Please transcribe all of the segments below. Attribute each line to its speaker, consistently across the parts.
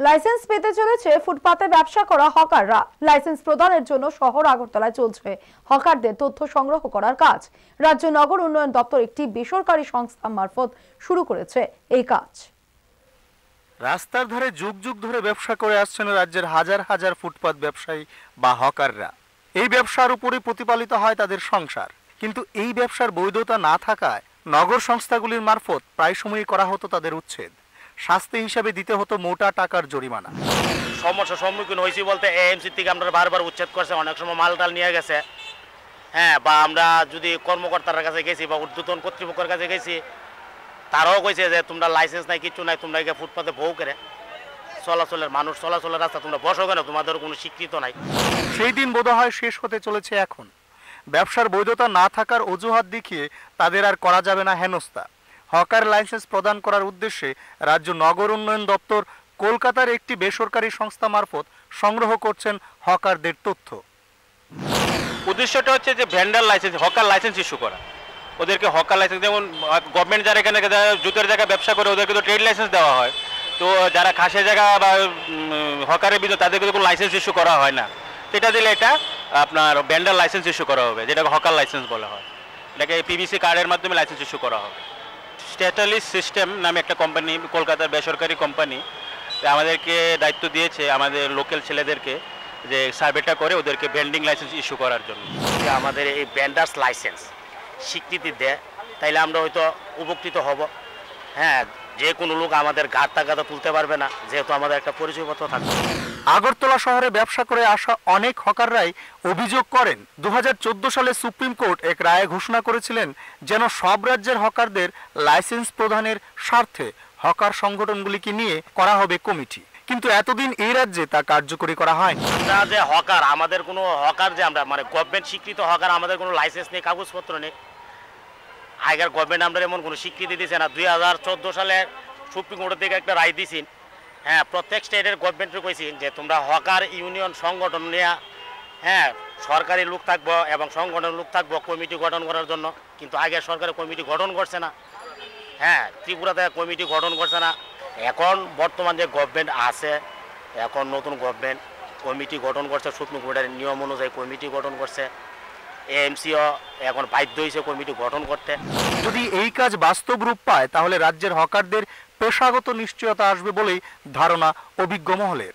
Speaker 1: Licence পেতে চলেছে ফুটপাতে ব্যবসা করা হকাররা। লাইসেন্স প্রদানের জন্য শহর আগরতলায় চলছে হকারদের তথ্য সংগ্রহ করার কাজ। রাজ্য নগর উন্নয়ন দপ্তর একটি বেসরকারি সংস্থা মারফত শুরু করেছে এই কাজ।
Speaker 2: রাস্তার ধারে যুগ যুগ ধরে ব্যবসা করে আসছেন রাজ্যের হাজার হাজার ফুটপাত ব্যবসায়ী বা হকাররা। এই ব্যবসার উপরে প্রতিপালিত হয় তাদের সংসার। কিন্তু এই ব্যবসার বৈধতা না থাকায় নগর সংস্থাগুলির মারফত প্রায় সময়ই করা হতো তাদের উচ্ছেদ। শাস্তি হিসাবে দিতে হতো মোটা টাকার জরিমানা।
Speaker 3: সমস্যার সম্মুখীন হয়েছি বলতে এএমসি থেকে আমরা বারবার উচ্ছেদ করছে, অনেক সময় মালটাল নিয়ে গেছে। হ্যাঁ, বা আমরা যদি কর্মকর্তার কাছে গেছি বা ঊর্ধ্বতন কর্তৃপক্ষের কাছে গেছি, তারাও কইছে যে তোমরা লাইসেন্স নাই, কিছু নাই, তোমরা গিয়ে ফুটপাতে বউ করে চলাচলের মানুষ চলাচলের রাস্তা তোমরা বসো কেন, তোমাদের কোনো স্বীকৃত নাই।
Speaker 2: সেই দিন বোধহয় শেষ হতে চলেছে এখন। ব্যবসার বৈধতা না থাকার অজুহাত দেখিয়ে তাদের আর করা যাবে না হেনস্থা। হকার লাইসেন্স প্রদান করার উদ্দেশ্যে রাজ্য নগর উন্নয়ন দপ্তর কলকাতার একটি বেসরকারি সংস্থা মারফত সংগ্রহ করছেন হকারদের তথ্য।
Speaker 4: উদ্দেশ্যটা হচ্ছে যে vendor licence, hawker licence issue করা। ওদেরকে হকার লাইসেন্স, যেমন গভর্নমেন্ট যারা এখানে জুতের জায়গায় ব্যবসা করে ওদেরকে তো ট্রেড লাইসেন্স দেওয়া হয়, তো যারা খাসের জায়গা বা হকারের ভিতরে তাদেরকে তো কোনো লাইসেন্স ইস্যু করা হয় না। সেটা দিলে এটা আপনার ভেন্ডার লাইসেন্স ইস্যু করা হবে, যেটাকে হকার লাইসেন্স বলা হয়। এটাকে পিভিসি কার্ডের মাধ্যমে লাইসেন্স ইস্যু করা হবে। স্ট্যাটালিস্ট সিস্টেম নামে একটা কোম্পানি, কলকাতার বেসরকারি কোম্পানি, আমাদেরকে দায়িত্ব দিয়েছে আমাদের লোকাল ছেলেদেরকে যে সার্ভেটা করে ওদেরকে ভেন্ডিং লাইসেন্স ইস্যু করার জন্য।
Speaker 3: আমাদের এই ভেন্ডার্স লাইসেন্স স্বীকৃতি দেয়, তাইলে আমরা হয়তো উপকৃত হব। হ্যাঁ, যে কোনো লোক আমাদের গাড় টাকাটা তুলতে পারবে না, যেহেতু আমাদের একটা পরিচয়পত্র থাকবে।
Speaker 2: আগরতলা শহরে ব্যবসা করে আসা অনেক হকাররাই অভিযোগ করেন 2014 সালে সুপ্রিম কোর্ট এক রায়ে ঘোষণা করেছিলেন যেন সব রাজ্যের হকারদের লাইসেন্স প্রদানের স্বার্থে হকার সংগঠনগুলিকে নিয়ে করা হবে কমিটি। কিন্তু এতদিন এই রাজ্যে তা কার্যকরী করা হয়নি।
Speaker 3: আমরা যে হকার, আমাদের কোনো হকার যে আমরা মানে গভর্নমেন্ট স্বীকৃত হকার, আমাদের কোনো লাইসেন্স নেই, কাগজপত্র নেই। আগের গভর্নমেন্ট আমরা এমন কোনো স্বীকৃতি দিচ্ছে না। 2014 সালে সুপ্রিম কোর্টের থেকে একটা রায় দিয়েছেন। হ্যাঁ, প্রত্যেক স্টেটের গভর্নমেন্টকে কইছেন যে তোমরা হকার ইউনিয়ন সংগঠন নিয়ে, হ্যাঁ, সরকারি লোক থাকবো এবং সংগঠনের লোক থাকবো কমিটি গঠন করার জন্য। কিন্তু আগে সরকারের কমিটি গঠন করছে না। হ্যাঁ, ত্রিপুরাতে কমিটি গঠন করছে না। এখন বর্তমান যে গভর্নমেন্ট আছে, এখন নতুন গভর্নমেন্ট কমিটি গঠন করছে, সুপ্রিম কোর্টের নিয়ম অনুযায়ী কমিটি গঠন করছে। এএমসিও এখন বাধ্য হয়েছে কমিটি গঠন করতে।
Speaker 2: যদি এই কাজ বাস্তব রূপ পায় তাহলে রাজ্যের হকারদের পেশাগত নিশ্চয়তা আসবে বলেই ধারণা অভিজ্ঞ মহলের।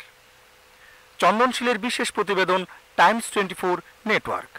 Speaker 2: চন্দনশীলের বিশেষ প্রতিবেদন, টাইমস 24 নেটওয়ার্ক।